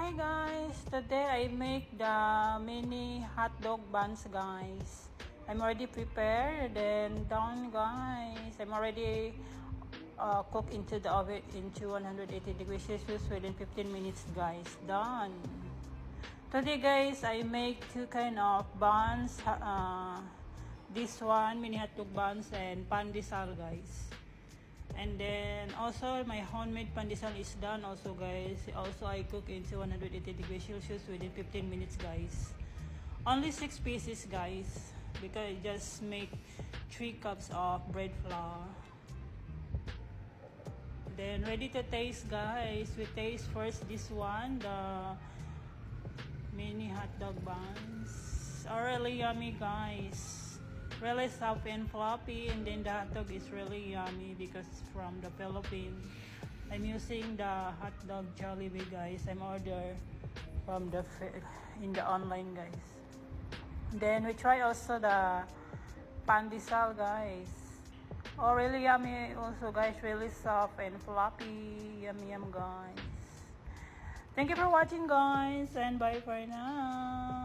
Hi guys, today I make the mini hot dog buns guys. I'm already prepared and done guys. I'm already cooked into the oven into 180 degrees Celsius within 15 minutes guys. Done. Today guys, I make two kind of buns. This one mini hot dog buns and pandesal guys. And then also my homemade pandesal is done also guys. Also I cook into 180 degrees Celsius within 15 minutes guys. Only 6 pieces guys because I just make 3 cups of bread flour. Then ready to taste guys. We taste first this one, the mini hot dog buns. Are really yummy guys. Really soft and floppy, and then the hot dog is really yummy because it's from the Philippines. I'm using the hot dog Jollibee guys. I'm order from in the online guys. Then we try also the pandesal guys. Oh, really yummy also guys. Really soft and floppy. Yum guys. Thank you for watching guys, and bye for now.